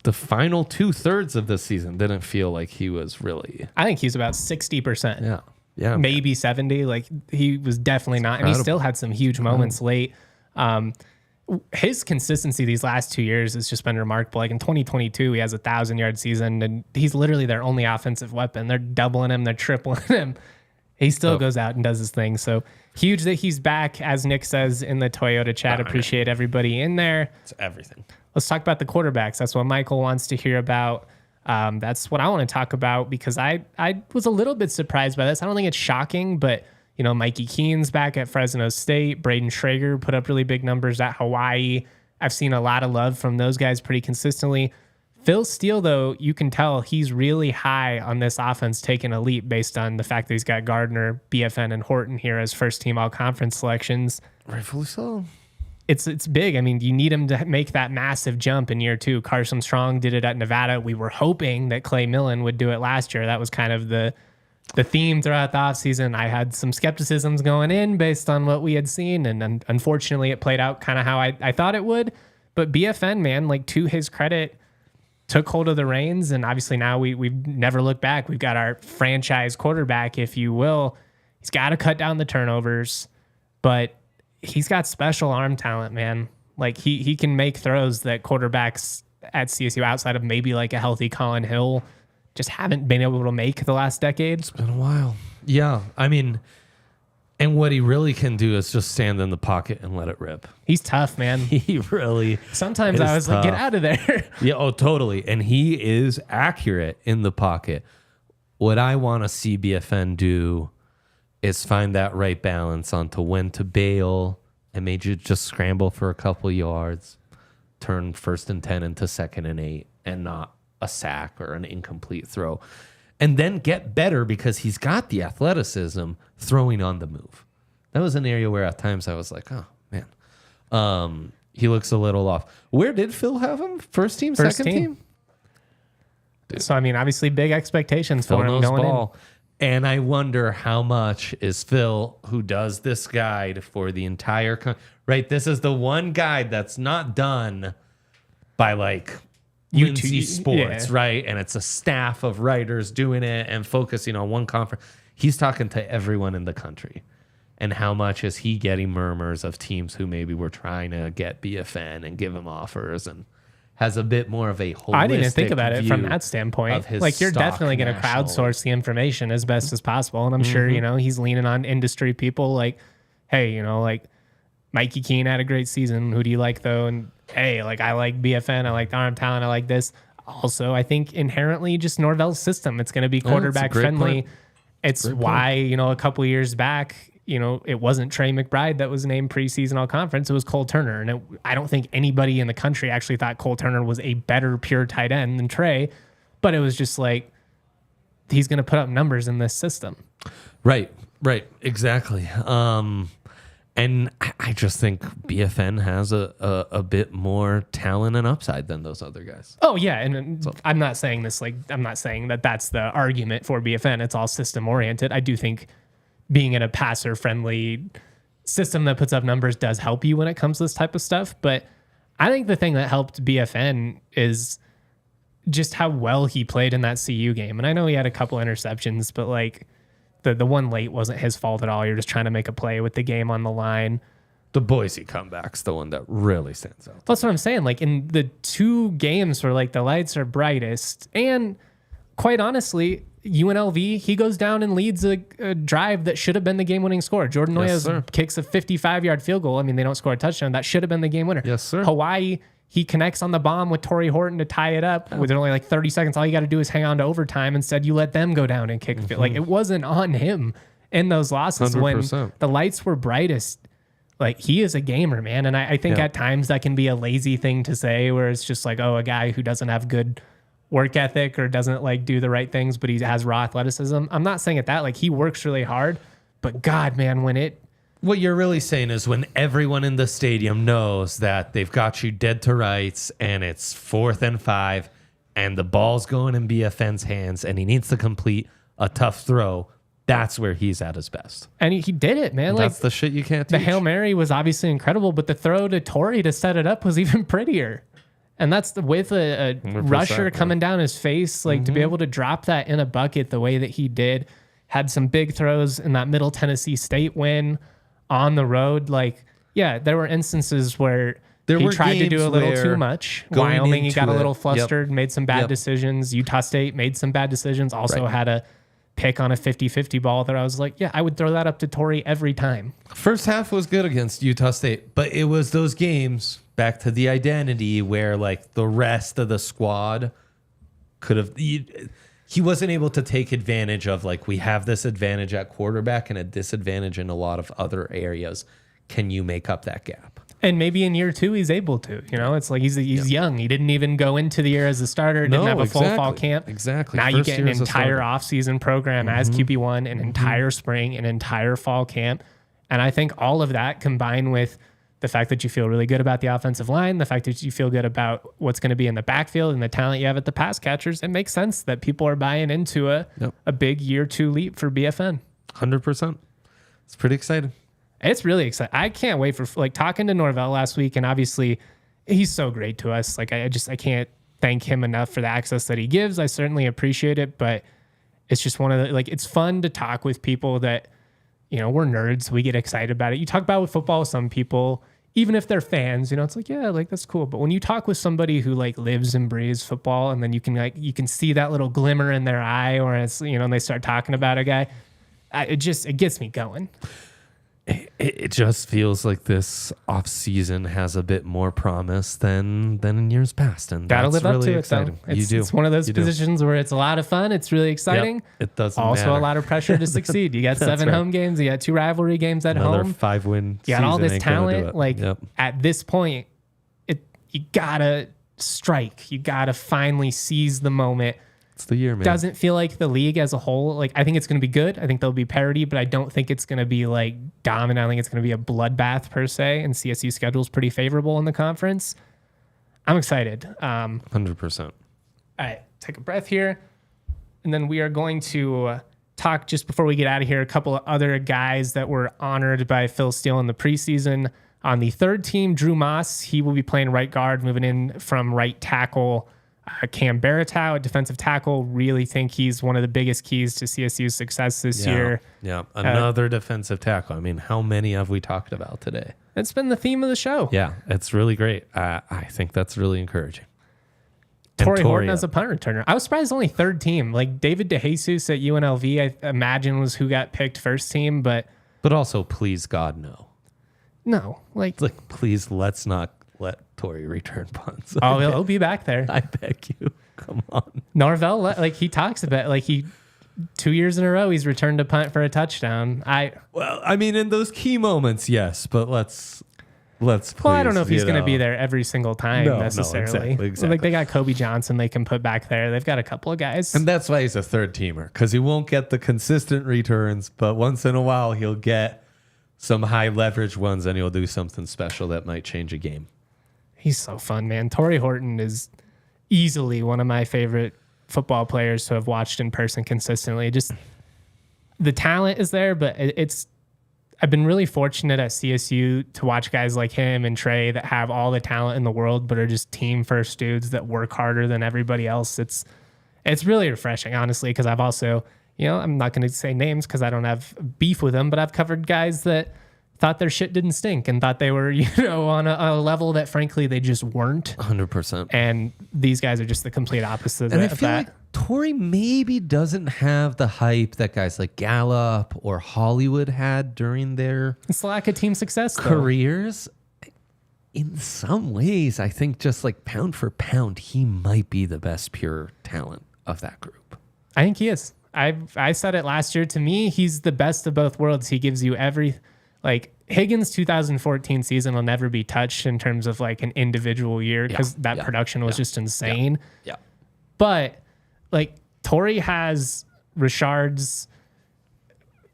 the final 2/3 of the season didn't feel like he was really. I think he's about 60%. Yeah. Yeah. Maybe 70. Like, he was definitely not. And he still had some huge moments late. His consistency these last 2 years has just been remarkable. Like, in 2022, he has a 1,000-yard season, and he's literally their only offensive weapon. They're doubling him. They're tripling him. He still goes out and does his thing. So huge that he's back, as Nick says in the Toyota chat. Appreciate everybody in there. It's everything. Let's talk about the quarterbacks. That's what Michael wants to hear about. That's what I want to talk about, because I was a little bit surprised by this. I don't think it's shocking, but you know, Mikey Keene's back at Fresno State. Braden Schrager put up really big numbers at Hawaii. I've seen a lot of love from those guys pretty consistently. Phil Steele, though, you can tell he's really high on this offense, taking a leap based on the fact that he's got Gardner, BFN, and Horton here as first-team all-conference selections. Rightfully so. It's big. I mean, you need him to make that massive jump in year two. Carson Strong did it at Nevada. We were hoping that Clay Millen would do it last year. That was kind of the theme throughout the offseason. I had some skepticisms going in based on what we had seen, and unfortunately it played out kind of how I thought it would. But BFN, man, like, to his credit, took hold of the reins, and obviously now we've never looked back. We've got our franchise quarterback, if you will. He's got to cut down the turnovers, but he's got special arm talent, man. Like, he can make throws that quarterbacks at CSU, outside of maybe like a healthy Colin Hill, just haven't been able to make the last decade. It's been a while. Yeah. I mean, and what he really can do is just stand in the pocket and let it rip. He's tough, man. He really Sometimes I was tough. Like, get out of there. Yeah, oh, totally. And he is accurate in the pocket. What I want to see BFN do is find that right balance onto when to bail and maybe just scramble for a couple yards, turn 1st and 10 into 2nd and 8, and not a sack or an incomplete throw, and then get better because he's got the athleticism throwing on the move. That was an area where at times I was like, oh man, he looks a little off. Where did Phil have him? First team, second team? So I mean, obviously big expectations for him going in. And I wonder how much is Phil, who does this guide for the entire right? This is the one guide that's not done by like UNC Sports, right? And it's a staff of writers doing it and focusing on one conference. He's talking to everyone in the country. And how much is he getting murmurs of teams who maybe were trying to get BFN and give him offers, and has a bit more of a holistic I didn't think about it from that standpoint. Like, you're definitely going to crowdsource the information as best as possible. And I'm sure, you know, he's leaning on industry people like, hey, you know, like Mikey Keene had a great season. Who do you like, though? And hey, like, I like BFN. I like the arm talent. I like this. Also, I think inherently just Norvell's system, it's going to be quarterback friendly. Point. It's why, you know, a couple years back, you know, it wasn't Trey McBride that was named preseason all conference. It was Cole Turner. And I don't think anybody in the country actually thought Cole Turner was a better pure tight end than Trey. But it was just like, he's going to put up numbers in this system. Right. Exactly. And I just think BFN has a bit more talent and upside than those other guys. Oh, yeah. And I'm not saying this, like, I'm not saying that that's the argument for BFN. It's all system oriented. I do think being in a passer friendly system that puts up numbers does help you when it comes to this type of stuff. But I think the thing that helped BFN is just how well he played in that CU game. And I know he had a couple interceptions, but like the one late wasn't his fault at all. You're just trying to make a play with the game on the line. The Boise comeback's the one that really stands out. That's what I'm saying. Like, in the two games where like the lights are brightest, and quite honestly, UNLV, he goes down and leads a drive that should have been the game-winning score. Jordan Noyes kicks a 55-yard field goal. I mean, they don't score a touchdown. That should have been the game winner. Yes, sir. Hawaii, he connects on the bomb with Tory Horton to tie it up with only like 30 seconds. All you got to do is hang on to overtime. Instead, you let them go down and kick. Like, it wasn't on him in those losses 100%. when the lights were brightest. Like, he is a gamer, man. And I think at times that can be a lazy thing to say, where it's just like, oh, a guy who doesn't have good work ethic or doesn't like do the right things, but he has raw athleticism. I'm not saying it that, like, he works really hard, but God, man, what you're really saying is when everyone in the stadium knows that they've got you dead to rights and it's 4th and 5 and the ball's going in BFN's hands and he needs to complete a tough throw, that's where he's at his best. and he did it, man. That's Like, the shit you can't the teach. Hail Mary was obviously incredible, but the throw to Tory to set it up was even prettier. And that's with a 100%, rusher man. coming down his face, like to be able to drop that in a bucket the way that he did. Had some big throws in that Middle Tennessee State win on the road. Like, yeah, there were instances where he tried to do a little too much. Wyoming, he got a little flustered, made some bad decisions. Utah State made some bad decisions. Also had a pick on a 50-50 ball that I was like, yeah, I would throw that up to Tory every time. First half was good against Utah State, but it was those games, back to the identity, where like the rest of the squad could have... He wasn't able to take advantage of, like, we have this advantage at quarterback and a disadvantage in a lot of other areas. Can you make up that gap? And maybe in year 2 he's able to. You know, it's like he's young. He didn't even go into the year as a starter. Didn't have a full fall camp. Exactly. Now First you get an year as a entire starter. offseason program as QB1, an entire spring, an entire fall camp. And I think all of that combined with the fact that you feel really good about the offensive line, the fact that you feel good about what's going to be in the backfield and the talent you have at the pass catchers, it makes sense that people are buying into a big year 2 leap for BFN. 100%. It's pretty exciting. It's really exciting. I can't wait for, like, talking to Norvell last week, and obviously he's so great to us. Like, I can't thank him enough for the access that he gives. I certainly appreciate it, but it's just one of the, like, it's fun to talk with people that, you know, we're nerds. We get excited about it. You talk about with football with some people, even if they're fans, you know, it's like, yeah, like, that's cool. But when you talk with somebody who like lives and breathes football, and then you can see that little glimmer in their eye, or it's, you know, and they start talking about a guy, it gets me going. It just feels like this off season has a bit more promise than in years past, and Gotta that's live up really to it, exciting. though. You do. It's one of those You do. positions where it's a lot of fun. It's really exciting. Yep. It doesn't Also matter. a lot of pressure to succeed. You got 7 right. home games. You got 2 rivalry games at Another home. 5-win. You got all this season ain't gonna do talent. it. Like, Yep. at this point, you gotta strike. You gotta finally seize the moment. It's the year, man. Doesn't feel like the league as a whole. Like, I think it's going to be good. I think there'll be parity, but I don't think it's going to be like dominant. I think it's going to be a bloodbath per se. And CSU schedule is pretty favorable in the conference. I'm excited. 100%. All right, take a breath here. And then we are going to talk, just before we get out of here, a couple of other guys that were honored by Phil Steele in the preseason. On the 3rd team, Drew Moss, he will be playing right guard, moving in from right tackle. Cam Baratow, a defensive tackle, really think he's one of the biggest keys to CSU's success this year. Yeah, another defensive tackle. I mean, how many have we talked about today? It's been the theme of the show. Yeah, it's really great. I think that's really encouraging. Tory Horton as a punt returner. I was surprised only 3rd team. Like, David DeJesus at UNLV, I imagine, was who got picked 1st team, but also, please, God, no. no. Like, please, let's not let Tory return punts. oh, he'll be back there. I beg you. Come on. Norvell, like, he talks about, like, 2 years in a row, he's returned a punt for a touchdown. Well, I mean, in those key moments, yes, but let's please. Well, I don't know if he's going to be there every single time necessarily. Exactly. Like, they got Kobe Johnson they can put back there. They've got a couple of guys. And that's why he's a 3rd teamer, because he won't get the consistent returns, but once in a while he'll get some high leverage ones, and he'll do something special that might change a game. He's so fun, man. Tory Horton is easily one of my favorite football players to have watched in person consistently. Just the talent is there, but I've been really fortunate at CSU to watch guys like him and Trey that have all the talent in the world, but are just team first dudes that work harder than everybody else. It's really refreshing, honestly, because I've also, you know, I'm not going to say names because I don't have beef with them, but I've covered guys that thought their shit didn't stink and thought they were, you know, on a level that frankly they just weren't. 100%. And these guys are just the complete opposite And I of feel that. like Tory maybe doesn't have the hype that guys like Gallup or Hollywood had during their It's the lack of team success, though. careers. in some ways, I think just like pound for pound, he might be the best pure talent of that group. I think he is. I said it last year. To me, he's the best of both worlds. He gives you like Higgins' 2014 season will never be touched in terms of like an individual year because that production was just insane. Yeah. But like Tory has Richard's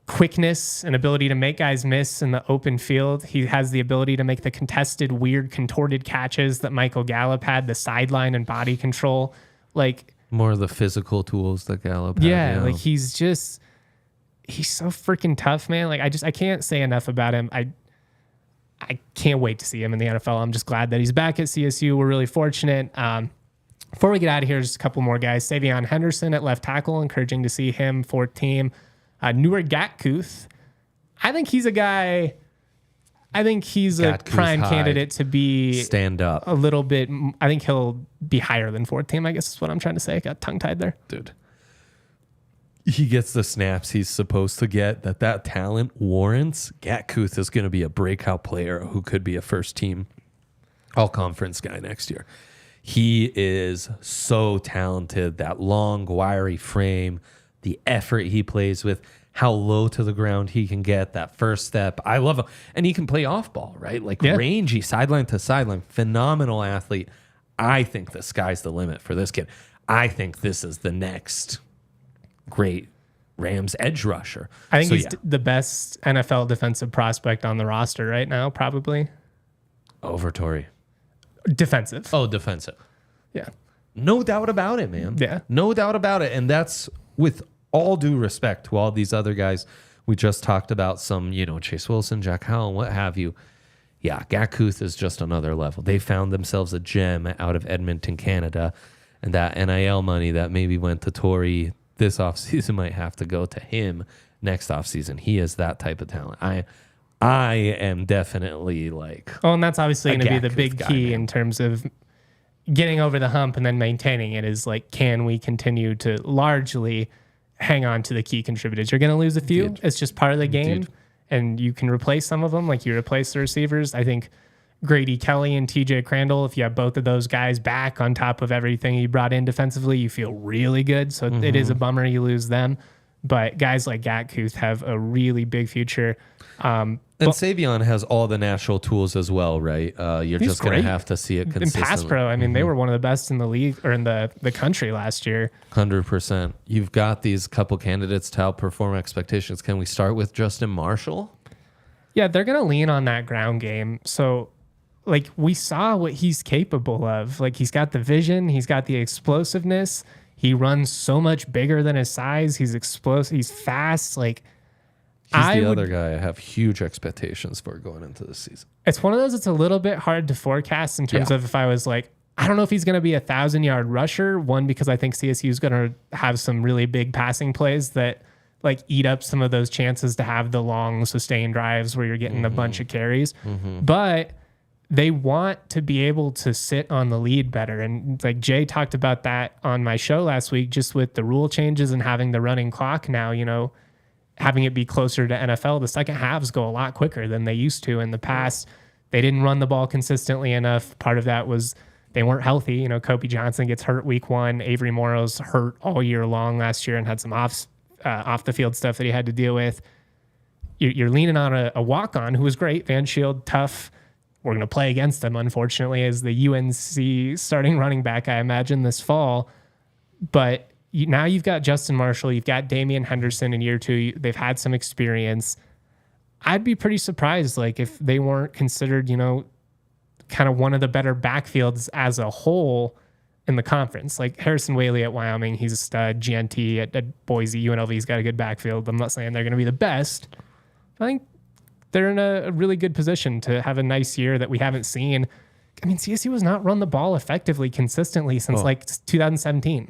quickness and ability to make guys miss in the open field. He has the ability to make the contested, weird, contorted catches that Michael Gallup had, the sideline and body control. Like more of the physical tools that Gallup had. Like he's so freaking tough, man. Like I can't say enough about him. I can't wait to see him in the NFL. I'm just glad that he's back at CSU. We're really fortunate. Before we get out of here, just a couple more guys. Savion Henderson at left tackle, encouraging to see him, fourth team. Newer Gatkuth. I think he's a guy. I think he's a prime candidate to be stand up a little bit. I think he'll be higher than fourth team, I guess is what I'm trying to say. Got tongue tied there. Dude. He gets the snaps he's supposed to get. That talent warrants. Gatkuth is going to be a breakout player who could be a first team all-conference guy next year. He is so talented. That long, wiry frame, the effort he plays with, how low to the ground he can get, that first step. I love him. And he can play off ball, right? Like rangy, sideline to sideline. Phenomenal athlete. I think the sky's the limit for this kid. I think this is the next great Rams edge rusher. I think he's the best NFL defensive prospect on the roster right now, probably. Over Tory. Defensive. Oh, defensive. Yeah. No doubt about it, man. Yeah. No doubt about it. And that's with all due respect to all these other guys we just talked about, some, Chase Wilson, Jack Howell, what have you. Yeah, Gatkuth is just another level. They found themselves a gem out of Edmonton, Canada, and that NIL money that maybe went to Tory this offseason might have to go to him next offseason. He is that type of talent. I am definitely like... Oh, and that's obviously going to be the big key in terms of getting over the hump and then maintaining it is like, can we continue to largely hang on to the key contributors? You're going to lose a few. It's just part of the game. And you can replace some of them, like you replace the receivers. I think Grady Kelly and TJ Crandall, if you have both of those guys back on top of everything you brought in defensively, you feel really good. So it is a bummer you lose them. But guys like Gatkuth have a really big future. And Savion has all the natural tools as well, right? You're just going to have to see it consistently. In pass pro, I mean, they were one of the best in the league or in the country last year. 100%. You've got these couple candidates to outperform expectations. Can we start with Justin Marshall? Yeah, they're going to lean on that ground game. So, like, we saw what he's capable of. Like, he's got the vision. He's got the explosiveness. He runs so much bigger than his size. He's explosive. He's fast. Like, he's the other guy I have huge expectations for going into this season. It's one of those, it's a little bit hard to forecast in terms of if I was like, I don't know if he's going to be 1,000-yard rusher. One, because I think CSU is going to have some really big passing plays that like eat up some of those chances to have the long sustained drives where you're getting a bunch of carries. But they want to be able to sit on the lead better. And like Jay talked about that on my show last week, just with the rule changes and having the running clock now, having it be closer to NFL, the second halves go a lot quicker than they used to in the past. They didn't run the ball consistently enough. Part of that was they weren't healthy. Kobe Johnson gets hurt week 1. Avery Morrow's hurt all year long last year and had some off the field stuff that he had to deal with. You're leaning on a walk-on who was great, Van Shield, tough. We're going to play against them, unfortunately, as the UNC starting running back, I imagine, this fall. But now you've got Justin Marshall, you've got Damian Henderson in year 2. They've had some experience. I'd be pretty surprised, like if they weren't considered, kind of one of the better backfields as a whole in the conference. Like Harrison Whaley at Wyoming, he's a stud. GNT at Boise, UNLV's got a good backfield. I'm not saying they're going to be the best. I think they're in a really good position to have a nice year that we haven't seen. I mean, CSU has not run the ball effectively, consistently since like 2017.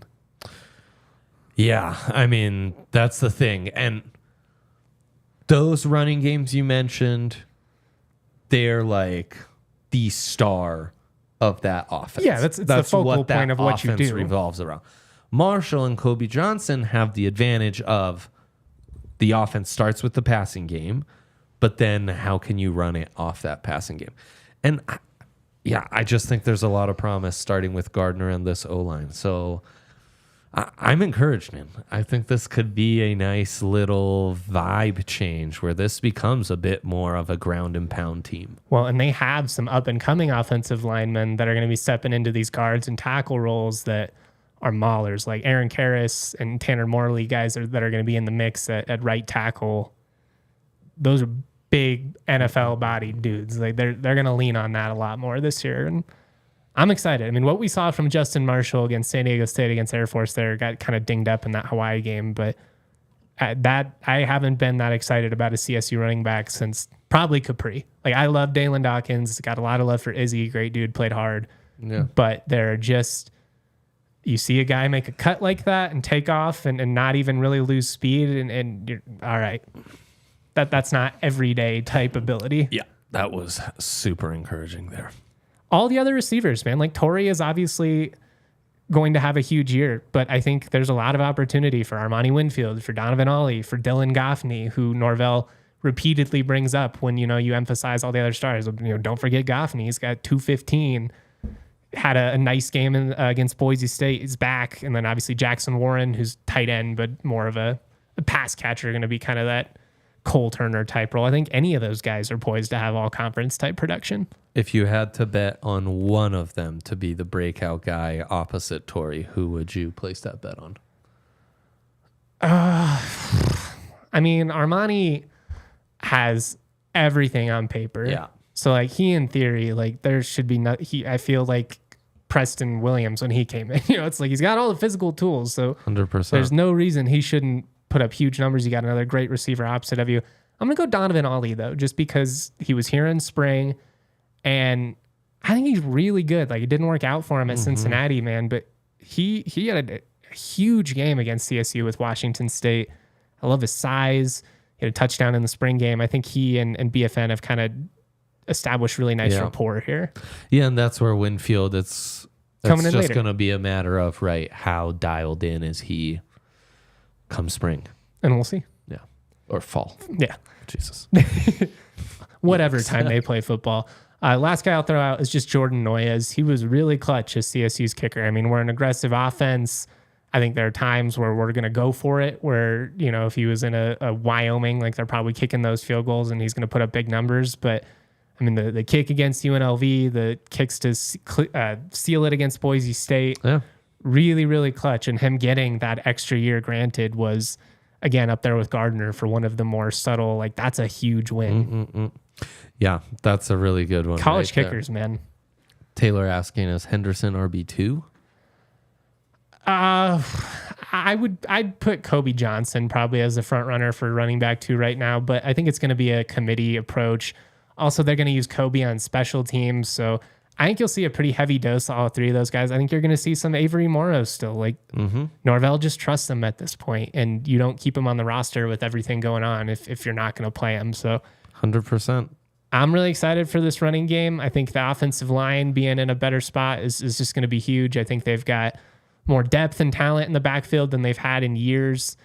Yeah, I mean, that's the thing. And those running games you mentioned, they're like the star of that offense. Yeah, that's the focal point of what you do. Revolves around. Marshall and Kobe Johnson have the advantage of the offense starts with the passing game, but then how can you run it off that passing game? And Yeah, I just think there's a lot of promise starting with Gardner and this O-line. So I'm encouraged, man. I think this could be a nice little vibe change where this becomes a bit more of a ground and pound team. Well, and they have some up and coming offensive linemen that are going to be stepping into these guards and tackle roles that are maulers, like Aaron Karras and Tanner Morley, guys that are going to be in the mix at right tackle. Those are big NFL bodied dudes. Like they're going to lean on that a lot more this year. And I'm excited. I mean, what we saw from Justin Marshall against San Diego State against Air Force there got kind of dinged up in that Hawaii game, but that I haven't been that excited about a CSU running back since probably Capri. Like I love Dalen Dawkins, got a lot of love for Izzy, great dude, played hard. Yeah. But they're just, you see a guy make a cut like that and take off and not even really lose speed and you're all right. That's not everyday type ability. Yeah, that was super encouraging there. All the other receivers, man, like Tory is obviously going to have a huge year, but I think there's a lot of opportunity for Armani Winfield, for Donovan Ollie, for Dylan Goffney, who Norvell repeatedly brings up when, you emphasize all the other stars. Don't forget Goffney. He's got 215, had a nice game against Boise State. He's back. And then obviously Jackson Warren, who's tight end, but more of a pass catcher, going to be kind of that Cole Turner type role. I think any of those guys are poised to have all conference type production. If you had to bet on one of them to be the breakout guy opposite Tory, who would you place that bet on? I mean, Armani has everything on paper. Yeah. So like he, in theory, like there should be I feel like Preston Williams when he came in, it's like he's got all the physical tools. So 100%. There's no reason he shouldn't put up huge numbers. You got another great receiver opposite of you. I'm going to go Donovan Ollie, though, just because he was here in spring, and I think he's really good. Like, it didn't work out for him at Cincinnati, man, but he had a huge game against CSU with Washington State. I love his size. He had a touchdown in the spring game. I think he and BFN have kind of established really nice rapport here. Yeah, and that's where Winfield, it's coming in just going to be a matter of, right, how dialed in is he come spring. And we'll see. Yeah. Or fall. Yeah. Jesus. Whatever time they play football. Last guy I'll throw out is just Jordan Noyes. He was really clutch as CSU's kicker. I mean, we're an aggressive offense. I think there are times where we're going to go for it, where, if he was in a Wyoming, like they're probably kicking those field goals and he's going to put up big numbers. But, I mean, the kick against UNLV, the kicks to seal it against Boise State, really, really clutch. And him getting that extra year granted was, again, up there with Gardner for one of the more subtle, like that's a huge win. Yeah, that's a really good one. College kickers, man. Taylor asking, is Henderson RB2? I'd put Kobe Johnson probably as the front runner for running back 2 right now, but I think it's going to be a committee approach. Also, they're going to use Kobe on special teams, so I think you'll see a pretty heavy dose of all 3 of those guys. I think you're going to see some Avery Morrow still. Like Norvell just trusts him at this point, and you don't keep him on the roster with everything going on if you're not going to play him. So 100%. I'm really excited for this running game. I think the offensive line being in a better spot is just going to be huge. I think they've got more depth and talent in the backfield than they've had in years.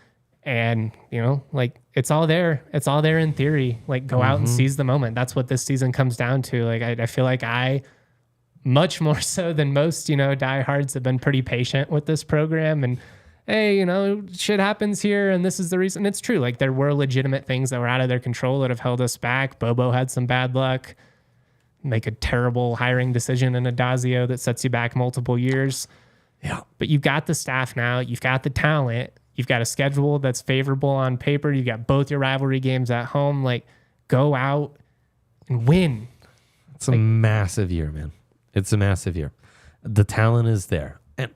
And, like it's all there. It's all there in theory. Like go out and seize the moment. That's what this season comes down to. Like I feel like much more so than most, diehards have been pretty patient with this program. And hey, shit happens here, and this is the reason. It's true. Like there were legitimate things that were out of their control that have held us back. Bobo had some bad luck. Make a terrible hiring decision in Adazio that sets you back multiple years. Yeah. But you've got the staff now. You've got the talent. You've got a schedule that's favorable on paper. You've got both your rivalry games at home. Like, go out and win. It's a massive year, man. It's a massive year. The talent is there. And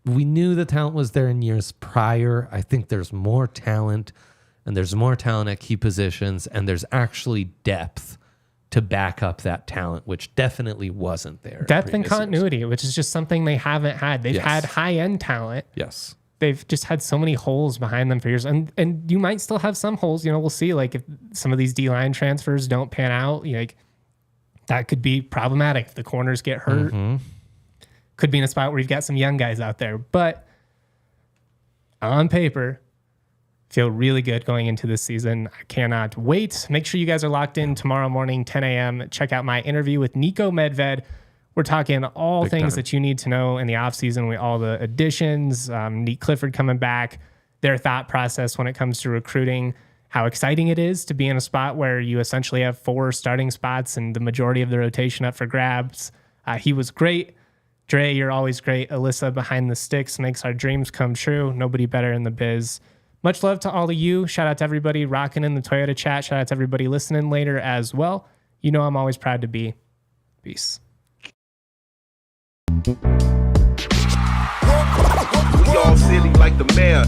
we knew the talent was there in years prior. I think there's more talent, and there's more talent at key positions, and there's actually depth to back up that talent, which definitely wasn't there. Depth and continuity, which is just something they haven't had. They've had high-end talent. Yes. They've just had so many holes behind them for years. And you might still have some holes. We'll see. Like, if some of these D-line transfers don't pan out, like that could be problematic. The corners get hurt. Could be in a spot where you've got some young guys out there. But on paper, Feel really good going into this season. I cannot wait. Make sure you guys are locked in tomorrow morning, 10 a.m. Check out my interview with Nico Medved. We're talking all Big things time. that you need to know in the offseason with all the additions, Nate Clifford coming back, their thought process when it comes to recruiting, how exciting it is to be in a spot where you essentially have 4 starting spots and the majority of the rotation up for grabs. He was great. Dre, you're always great. Alyssa behind the sticks makes our dreams come true. Nobody better in the biz. Much love to all of you. Shout out to everybody rocking in the Toyota chat. Shout out to everybody listening later as well. You know I'm always proud to be. Peace. We all silly like the mayor.